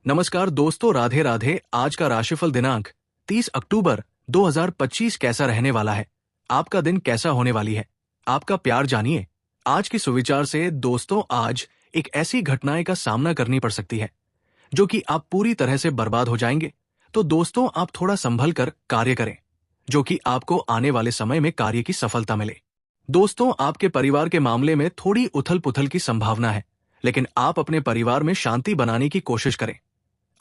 नमस्कार दोस्तों, राधे राधे। आज का राशिफल दिनांक 30 अक्टूबर 2025 कैसा रहने वाला है? आपका दिन कैसा होने वाली है? आपका प्यार जानिए। आज की सुविचार से दोस्तों, आज एक ऐसी घटनाएं का सामना करनी पड़ सकती है जो कि आप पूरी तरह से बर्बाद हो जाएंगे। तो दोस्तों, आप थोड़ा संभल कर कार्य करें जो कि आपको आने वाले समय में कार्य की सफलता मिले। दोस्तों, आपके परिवार के मामले में थोड़ी उथल पुथल की संभावना है, लेकिन आप अपने परिवार में शांति बनाने की कोशिश करें।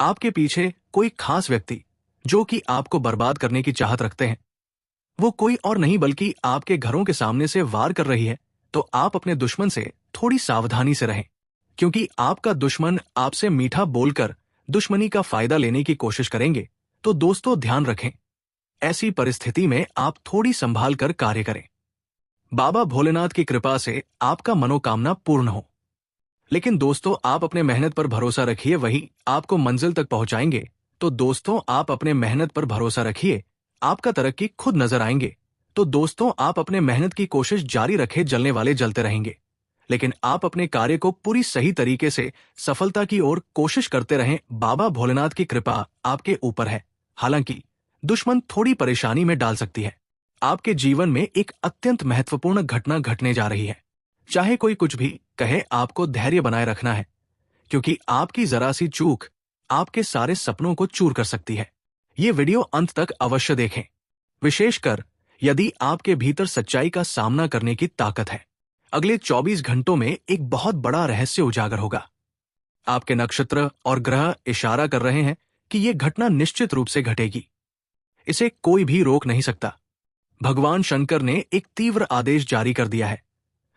आपके पीछे कोई खास व्यक्ति जो कि आपको बर्बाद करने की चाहत रखते हैं, वो कोई और नहीं बल्कि आपके घरों के सामने से वार कर रही है। तो आप अपने दुश्मन से थोड़ी सावधानी से रहें, क्योंकि आपका दुश्मन आपसे मीठा बोलकर दुश्मनी का फायदा लेने की कोशिश करेंगे। तो दोस्तों, ध्यान रखें, ऐसी परिस्थिति में आप थोड़ी संभाल कर कार्य करें। बाबा भोलेनाथ की कृपा से आपका मनोकामना पूर्ण हो। लेकिन दोस्तों, आप अपने मेहनत पर भरोसा रखिए, वही आपको मंजिल तक पहुंचाएंगे। तो दोस्तों, आप अपने मेहनत पर भरोसा रखिए, आपका तरक्की खुद नजर आएंगे। तो दोस्तों, आप अपने मेहनत की कोशिश जारी रखें, जलने वाले जलते रहेंगे, लेकिन आप अपने कार्य को पूरी सही तरीके से सफलता की ओर कोशिश करते रहें। बाबा भोलेनाथ की कृपा आपके ऊपर है। हालांकि दुश्मन थोड़ी परेशानी में डाल सकती है। आपके जीवन में एक अत्यंत महत्वपूर्ण घटना घटने जा रही है। चाहे कोई कुछ भी कहे, आपको धैर्य बनाए रखना है, क्योंकि आपकी जरा सी चूक आपके सारे सपनों को चूर कर सकती है। ये वीडियो अंत तक अवश्य देखें, विशेषकर यदि आपके भीतर सच्चाई का सामना करने की ताकत है। अगले 24 घंटों में एक बहुत बड़ा रहस्य उजागर होगा। आपके नक्षत्र और ग्रह इशारा कर रहे हैं कि यह घटना निश्चित रूप से घटेगी। इसे कोई भी रोक नहीं सकता। भगवान शंकर ने एक तीव्र आदेश जारी कर दिया है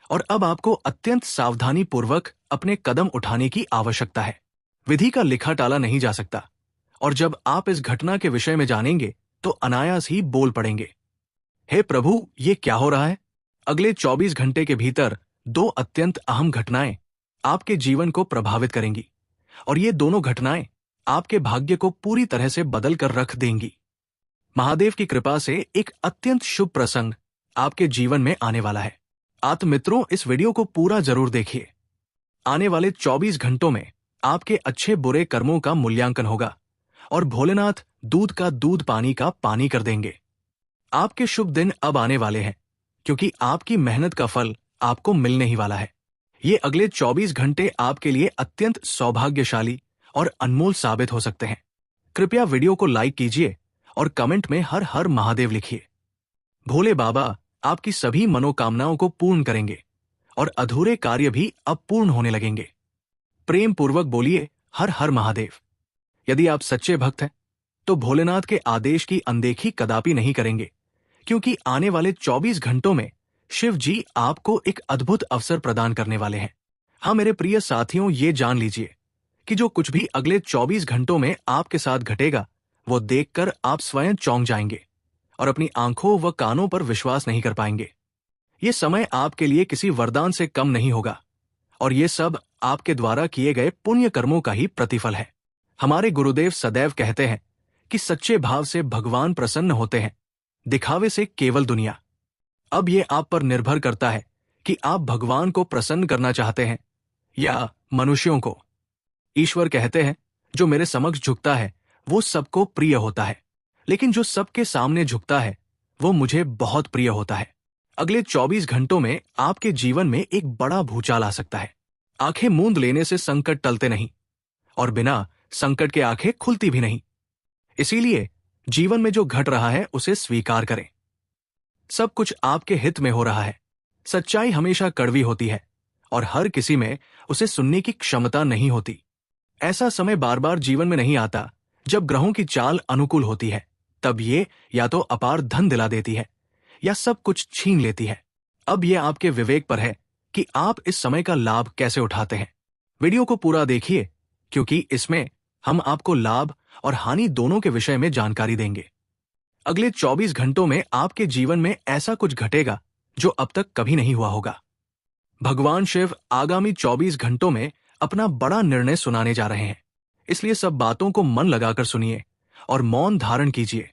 और अब आपको अत्यंत सावधानी पूर्वक अपने कदम उठाने की आवश्यकता है। विधि का लिखा टाला नहीं जा सकता, और जब आप इस घटना के विषय में जानेंगे तो अनायास ही बोल पड़ेंगे, हे प्रभु, ये क्या हो रहा है? अगले 24 घंटे के भीतर दो अत्यंत अहम घटनाएं आपके जीवन को प्रभावित करेंगी, और ये दोनों घटनाएं आपके भाग्य को पूरी तरह से बदल कर रख देंगी। महादेव की कृपा से एक अत्यंत शुभ प्रसंग आपके जीवन में आने वाला है। मित्रों, इस वीडियो को पूरा जरूर देखिए। आने वाले 24 घंटों में आपके अच्छे बुरे कर्मों का मूल्यांकन होगा और भोलेनाथ दूध का दूध, पानी का पानी कर देंगे। आपके शुभ दिन अब आने वाले हैं, क्योंकि आपकी मेहनत का फल आपको मिलने ही वाला है। ये अगले 24 घंटे आपके लिए अत्यंत सौभाग्यशाली और अनमोल साबित हो सकते हैं। कृपया वीडियो को लाइक कीजिए और कमेंट में हर हर महादेव लिखिए। भोले बाबा आपकी सभी मनोकामनाओं को पूर्ण करेंगे और अधूरे कार्य भी अब पूर्ण होने लगेंगे। प्रेम पूर्वक बोलिए हर हर महादेव। यदि आप सच्चे भक्त हैं तो भोलेनाथ के आदेश की अनदेखी कदापि नहीं करेंगे, क्योंकि आने वाले 24 घंटों में शिव जी आपको एक अद्भुत अवसर प्रदान करने वाले हैं। हाँ मेरे प्रिय साथियों, ये जान लीजिए कि जो कुछ भी अगले 24 घंटों में आपके साथ घटेगा, वो देखकर आप स्वयं चौंक जाएंगे और अपनी आंखों व कानों पर विश्वास नहीं कर पाएंगे। ये समय आपके लिए किसी वरदान से कम नहीं होगा, और ये सब आपके द्वारा किए गए पुण्य कर्मों का ही प्रतिफल है। हमारे गुरुदेव सदैव कहते हैं कि सच्चे भाव से भगवान प्रसन्न होते हैं, दिखावे से केवल दुनिया। अब ये आप पर निर्भर करता है कि आप भगवान को प्रसन्न करना चाहते हैं या मनुष्यों को। ईश्वर कहते हैं, जो मेरे समक्ष झुकता है वो सबको प्रिय होता है, लेकिन जो सबके सामने झुकता है वो मुझे बहुत प्रिय होता है। अगले 24 घंटों में आपके जीवन में एक बड़ा भूचाल आ सकता है। आंखें मूंद लेने से संकट टलते नहीं, और बिना संकट के आंखें खुलती भी नहीं। इसीलिए जीवन में जो घट रहा है उसे स्वीकार करें। सब कुछ आपके हित में हो रहा है। सच्चाई हमेशा कड़वी होती है और हर किसी में उसे सुनने की क्षमता नहीं होती। ऐसा समय बार बार जीवन में नहीं आता जब ग्रहों की चाल अनुकूल होती है। तब ये या तो अपार धन दिला देती है या सब कुछ छीन लेती है। अब ये आपके विवेक पर है कि आप इस समय का लाभ कैसे उठाते हैं। वीडियो को पूरा देखिए, क्योंकि इसमें हम आपको लाभ और हानि दोनों के विषय में जानकारी देंगे। अगले 24 घंटों में आपके जीवन में ऐसा कुछ घटेगा जो अब तक कभी नहीं हुआ होगा। भगवान शिव आगामी 24 घंटों में अपना बड़ा निर्णय सुनाने जा रहे हैं, इसलिए सब बातों को मन लगाकर सुनिए और मौन धारण कीजिए,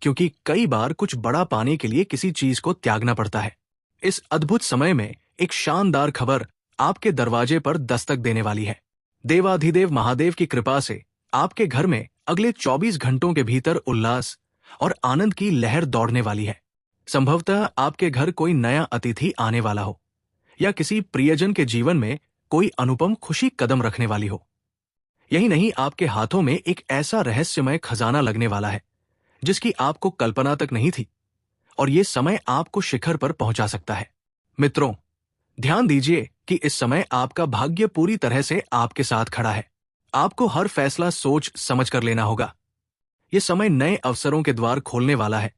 क्योंकि कई बार कुछ बड़ा पाने के लिए किसी चीज को त्यागना पड़ता है। इस अद्भुत समय में एक शानदार खबर आपके दरवाजे पर दस्तक देने वाली है। देवाधिदेव महादेव की कृपा से आपके घर में अगले 24 घंटों के भीतर उल्लास और आनंद की लहर दौड़ने वाली है। संभवतः आपके घर कोई नया अतिथि आने वाला हो या किसी प्रियजन के जीवन में कोई अनुपम खुशी कदम रखने वाली हो। यही नहीं, आपके हाथों में एक ऐसा रहस्यमय खजाना लगने वाला है जिसकी आपको कल्पना तक नहीं थी, और ये समय आपको शिखर पर पहुंचा सकता है। मित्रों, ध्यान दीजिए कि इस समय आपका भाग्य पूरी तरह से आपके साथ खड़ा है। आपको हर फैसला सोच समझ कर लेना होगा। यह समय नए अवसरों के द्वार खोलने वाला है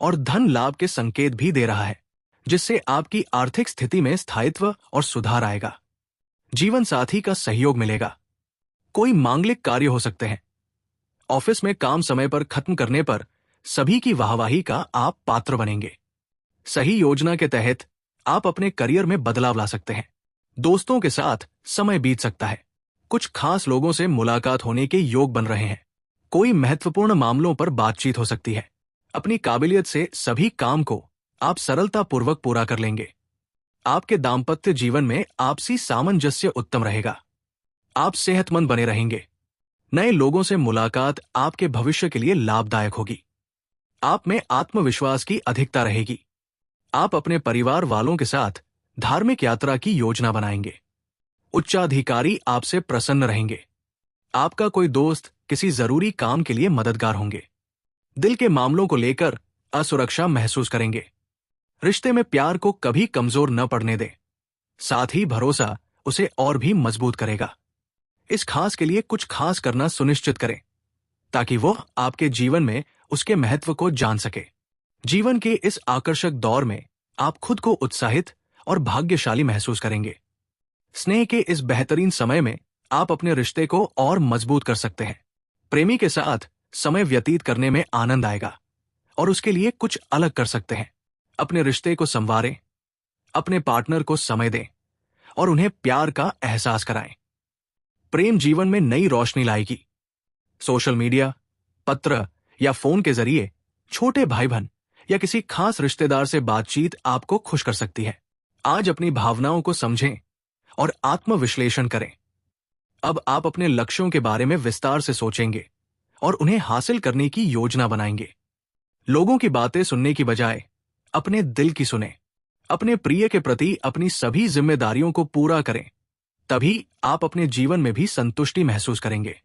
और धन लाभ के संकेत भी दे रहा है, जिससे आपकी आर्थिक स्थिति में स्थायित्व और सुधार आएगा। जीवन साथी का सहयोग मिलेगा। कोई मांगलिक कार्य हो सकते हैं। ऑफिस में काम समय पर खत्म करने पर सभी की वाहवाही का आप पात्र बनेंगे। सही योजना के तहत आप अपने करियर में बदलाव ला सकते हैं। दोस्तों के साथ समय बीत सकता है। कुछ खास लोगों से मुलाकात होने के योग बन रहे हैं। कोई महत्वपूर्ण मामलों पर बातचीत हो सकती है। अपनी काबिलियत से सभी काम को आप सरलतापूर्वक पूरा कर लेंगे। आपके दाम्पत्य जीवन में आपसी सामंजस्य उत्तम रहेगा। आप सेहतमंद बने रहेंगे। नए लोगों से मुलाकात आपके भविष्य के लिए लाभदायक होगी। आप में आत्मविश्वास की अधिकता रहेगी। आप अपने परिवार वालों के साथ धार्मिक यात्रा की योजना बनाएंगे। उच्चाधिकारी आपसे प्रसन्न रहेंगे। आपका कोई दोस्त किसी जरूरी काम के लिए मददगार होंगे। दिल के मामलों को लेकर असुरक्षा महसूस करेंगे। रिश्ते में प्यार को कभी कमजोर न पड़ने दें। साथ ही भरोसा उसे और भी मजबूत करेगा। इस खास के लिए कुछ खास करना सुनिश्चित करें ताकि वो आपके जीवन में उसके महत्व को जान सके। जीवन के इस आकर्षक दौर में आप खुद को उत्साहित और भाग्यशाली महसूस करेंगे। स्नेह के इस बेहतरीन समय में आप अपने रिश्ते को और मजबूत कर सकते हैं। प्रेमी के साथ समय व्यतीत करने में आनंद आएगा और उसके लिए कुछ अलग कर सकते हैं। अपने रिश्ते को संवारें, अपने पार्टनर को समय दें और उन्हें प्यार का एहसास कराएं। प्रेम जीवन में नई रोशनी लाएगी। सोशल मीडिया, पत्र या फोन के जरिए छोटे भाई बहन या किसी खास रिश्तेदार से बातचीत आपको खुश कर सकती है। आज अपनी भावनाओं को समझें और आत्मविश्लेषण करें। अब आप अपने लक्ष्यों के बारे में विस्तार से सोचेंगे और उन्हें हासिल करने की योजना बनाएंगे। लोगों की बातें सुनने की बजाय अपने दिल की सुनें। अपने प्रिय के प्रति अपनी सभी जिम्मेदारियों को पूरा करें। तभी आप अपने जीवन में भी संतुष्टि महसूस करेंगे,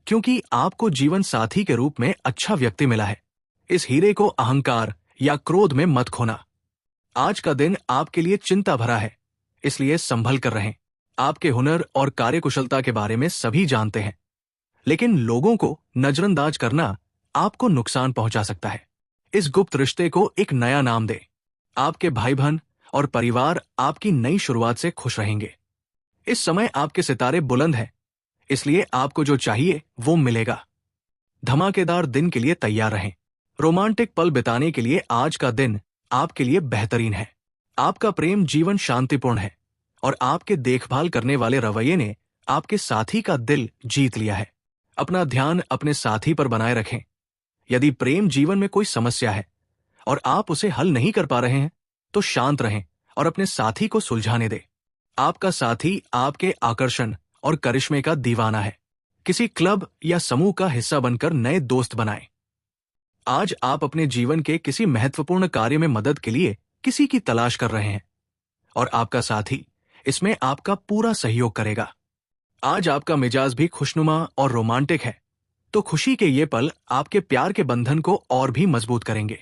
क्योंकि आपको जीवन साथी के रूप में अच्छा व्यक्ति मिला है। इस हीरे को अहंकार या क्रोध में मत खोना। आज का दिन आपके लिए चिंता भरा है, इसलिए संभल कर रहें। आपके हुनर और कार्यकुशलता के बारे में सभी जानते हैं, लेकिन लोगों को नजरअंदाज करना आपको नुकसान पहुंचा सकता है। इस गुप्त रिश्ते को एक नया नाम दें। आपके भाई बहन और परिवार आपकी नई शुरुआत से खुश रहेंगे। इस समय आपके सितारे बुलंद हैं, इसलिए आपको जो चाहिए वो मिलेगा। धमाकेदार दिन के लिए तैयार रहें। रोमांटिक पल बिताने के लिए आज का दिन आपके लिए बेहतरीन है। आपका प्रेम जीवन शांतिपूर्ण है और आपके देखभाल करने वाले रवैये ने आपके साथी का दिल जीत लिया है। अपना ध्यान अपने साथी पर बनाए रखें। यदि प्रेम जीवन में कोई समस्या है और आप उसे हल नहीं कर पा रहे हैं, तो शांत रहें और अपने साथी को सुलझाने दें। आपका साथी आपके आकर्षण और करिश्मे का दीवाना है। किसी क्लब या समूह का हिस्सा बनकर नए दोस्त बनाएं। आज आप अपने जीवन के किसी महत्वपूर्ण कार्य में मदद के लिए किसी की तलाश कर रहे हैं और आपका साथी इसमें आपका पूरा सहयोग करेगा। आज आपका मिजाज भी खुशनुमा और रोमांटिक है, तो खुशी के ये पल आपके प्यार के बंधन को और भी मजबूत करेंगे।